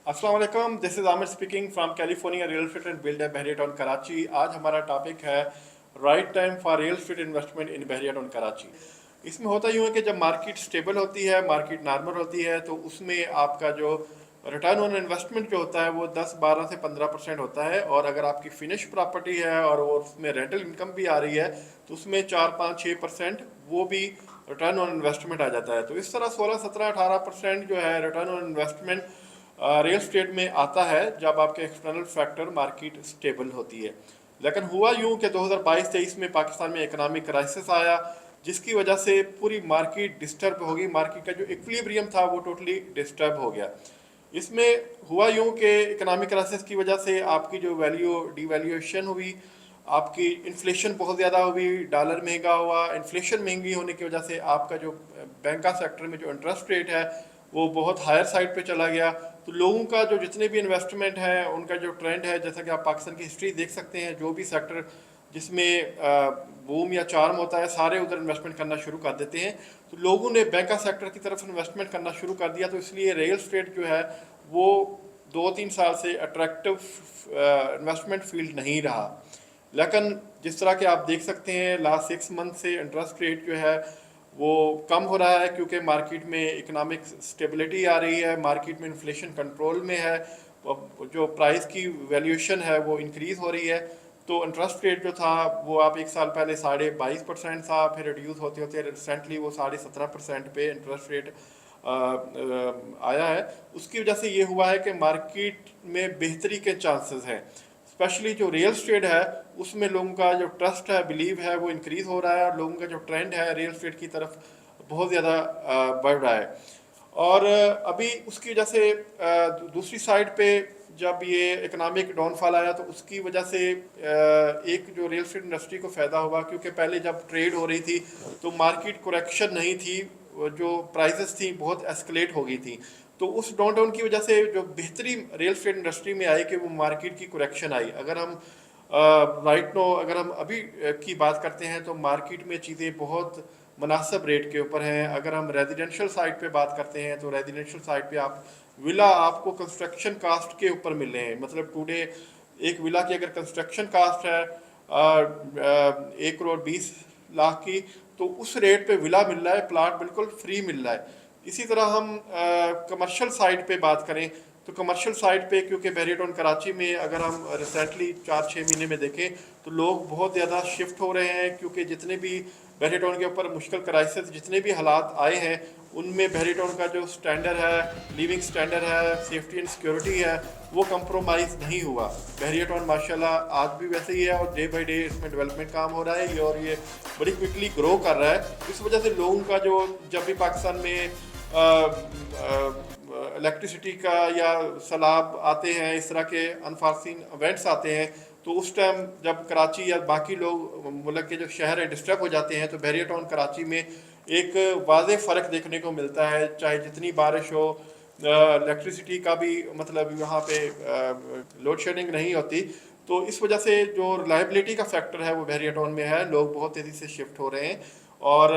अस्सलाम वालेकुम, this is Aamir speaking from California real estate and build eight Bahria town Karachi. आज हमारा टॉपिक है right time for real estate investment in Bahria town Karachi. इसमें होता यूँ है कि जब मार्केट स्टेबल होती है, मार्केट नॉर्मल होती है, तो उसमें आपका जो रिटर्न ऑन इन्वेस्टमेंट जो होता है वो 10, 12 से 15% होता है। और अगर आपकी फिनिश प्रॉपर्टी है और वो उसमें रेंटल इनकम भी आ रही है तो उसमें 4, 5, 6% वो भी रिटर्न ऑन इन्वेस्टमेंट आ जाता है। तो इस तरह 16, 17, 18% जो है return on investment real estate में आता है जब आपके एक्सटर्नल फैक्टर मार्केट स्टेबल होती है। लेकिन हुआ यूं कि 2022-23 में पाकिस्तान में इकोनॉमिक क्राइसिस आया, जिसकी वजह से पूरी मार्केट डिस्टर्ब हो गई। मार्केट का जो इक्विलिब्रियम था वो टोटली डिस्टर्ब हो गया। इसमें हुआ यूं कि इकोनॉमिक क्राइसिस की वजह से आपकी जो वैल्यू डिवैल्यूएशन हुई, आपकी इन्फ्लेशन बहुत ज़्यादा हुई, डॉलर महंगा हुआ। इन्फ्लेशन महंगी होने की वजह से आपका जो बैंका सेक्टर में जो इंटरेस्ट रेट है वो बहुत हायर साइड पे चला गया। तो लोगों का जो जितने भी इन्वेस्टमेंट है उनका जो ट्रेंड है, जैसा कि आप पाकिस्तान की हिस्ट्री देख सकते हैं, जो भी सेक्टर जिसमें बूम या चार्म होता है सारे उधर इन्वेस्टमेंट करना शुरू कर देते हैं। तो लोगों ने बैंका सेक्टर की तरफ इन्वेस्टमेंट करना शुरू कर दिया। तो इसलिए रियल स्टेट जो है वो 2-3 साल से अट्रैक्टिव इन्वेस्टमेंट फील्ड नहीं रहा। लेकिन जिस तरह के आप देख सकते हैं लास्ट 6 मंथ से इंटरेस्ट रेट जो है वो कम हो रहा है, क्योंकि मार्केट में इकोनॉमिक स्टेबिलिटी आ रही है, मार्केट में इन्फ्लेशन कंट्रोल में है, जो प्राइस की वैल्यूएशन है वो इंक्रीज़ हो रही है। तो इंटरेस्ट रेट जो था वो आप 1 साल पहले 22.5% था, फिर रिड्यूस होते होते रिसेंटली वो 17.5% पे इंटरेस्ट रेट आया है। उसकी वजह से ये हुआ है कि मार्केट में बेहतरी के चांसेस हैं। स्पेशली जो रियल स्टेट है उसमें लोगों का जो ट्रस्ट है, बिलीव है, वो इंक्रीज़ हो रहा है और लोगों का जो ट्रेंड है रियल स्टेट की तरफ बहुत ज़्यादा बढ़ रहा है। और अभी उसकी वजह से दूसरी साइड पे जब ये इकोनॉमिक डाउनफॉल आया तो उसकी वजह से एक जो रियल स्टेट इंडस्ट्री को फ़ायदा हुआ, क्योंकि पहले जब ट्रेड हो रही थी तो मार्केट करेक्शन नहीं थी, जो प्राइसेस थी बहुत एस्केलेट हो गई थी। तो उस डाउन की वजह से जो बेहतरी रियल स्टेट इंडस्ट्री में आई कि वो मार्केट की करेक्शन आई। अगर हम राइट नो अगर हम अभी की बात करते हैं तो मार्केट में चीज़ें बहुत मुनासिब रेट के ऊपर हैं। अगर हम रेजिडेंशियल साइड पे बात करते हैं तो रेजिडेंशियल साइड पे आप विला आपको कंस्ट्रक्शन कास्ट के ऊपर मिल रहे हैं। मतलब टुडे एक विला की अगर कंस्ट्रक्शन कास्ट है 1 करोड़ 20 लाख की, तो उस रेट पे विला मिल रहा है, प्लाट बिल्कुल फ्री मिल रहा है। इसी तरह हम कमर्शियल साइड पे बात करें तो कमर्शियल साइड पे, क्योंकि बहरिया टाउन कराची में अगर हम रिसेंटली 4-6 महीने में देखें तो लोग बहुत ज़्यादा शिफ्ट हो रहे हैं, क्योंकि जितने भी बहरिया टाउन के ऊपर मुश्किल क्राइसिस जितने भी हालात आए हैं उनमें बहरिया टाउन का जो स्टैंडर्ड है, लिविंग स्टैंडर्ड है, सेफ्टी एंड सिक्योरिटी है, वो कंप्रोमाइज़ नहीं हुआ। बहरिया टाउन माशाल्लाह आज भी वैसे ही है और डे बाई डे इसमें डेवलपमेंट काम हो रहा है और ये बड़ी क्विकली ग्रो कर रहा है। इस वजह से लोगों का जो जब भी पाकिस्तान में इलेक्ट्रिसिटी का या सैलाब आते हैं, इस तरह के अनफॉर्सीन इवेंट्स आते हैं, तो उस टाइम जब कराची या बाकी लोग मुल्क के जो शहर है डिस्टर्ब हो जाते हैं, तो बहरिया टाउन कराची में एक वाज़ेह फ़र्क देखने को मिलता है। चाहे जितनी बारिश हो, इलेक्ट्रिसिटी का भी मतलब यहाँ पे लोड शेडिंग नहीं होती। तो इस वजह से जो रिलायबिलिटी का फैक्टर है वो बहरिया टाउन में है, लोग बहुत तेज़ी से शिफ्ट हो रहे हैं। और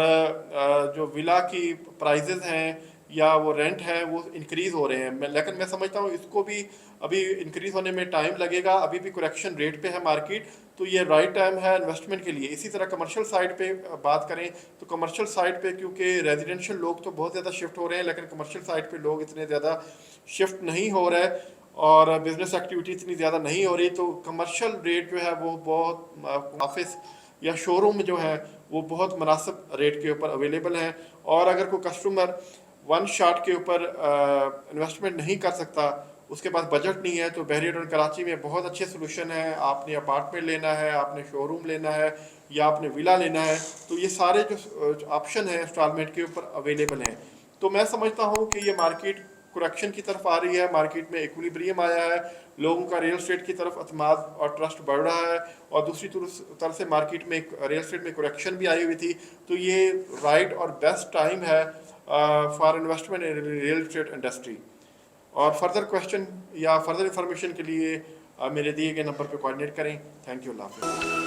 जो विला की प्राइजेज़ हैं या वो रेंट है वो इंक्रीज़ हो रहे हैं। लेकिन मैं समझता हूँ इसको भी अभी इंक्रीज़ होने में टाइम लगेगा, अभी भी करेक्शन रेट पे है मार्केट, तो ये राइट टाइम है इन्वेस्टमेंट के लिए। इसी तरह कमर्शियल साइड पे बात करें तो कमर्शियल साइड पे क्योंकि रेजिडेंशियल लोग तो बहुत ज़्यादा शिफ्ट हो रहे हैं, लेकिन कमर्शियल साइड पे लोग इतने ज़्यादा शिफ्ट नहीं हो रहे और बिजनेस एक्टिविटी इतनी ज़्यादा नहीं हो रही। तो कमर्शियल रेट जो है वो बहुत ऑफिस या शोरूम जो है वो बहुत मुनासिब रेट के ऊपर अवेलेबल हैं। और अगर कोई कस्टमर वन शॉट के ऊपर इन्वेस्टमेंट नहीं कर सकता, उसके पास बजट नहीं है, तो बहरिया टाउन कराची में बहुत अच्छे सोल्यूशन है। आपने अपार्टमेंट लेना है, आपने शोरूम लेना है या आपने विला लेना है, तो ये सारे जो ऑप्शन है इंस्टॉलमेंट के ऊपर अवेलेबल हैं। तो मैं समझता हूँ कि ये मार्केट करेक्शन की तरफ आ रही है, मार्केट में इक्विलिब्रियम आया है, लोगों का रियल स्टेट की तरफ अतमाद और ट्रस्ट बढ़ रहा है। और दूसरी तरफ से मार्केट में रियल स्टेट में करेक्शन भी आई हुई थी। तो ये राइट और बेस्ट टाइम है for investment in real estate industry. और फर्दर क्वेश्चन या फर्दर इंफॉर्मेशन के लिए मेरे दिए गए नंबर पर कोऑर्डिनेट करें। थैंक यू, अल्लाह हाफ़िज़।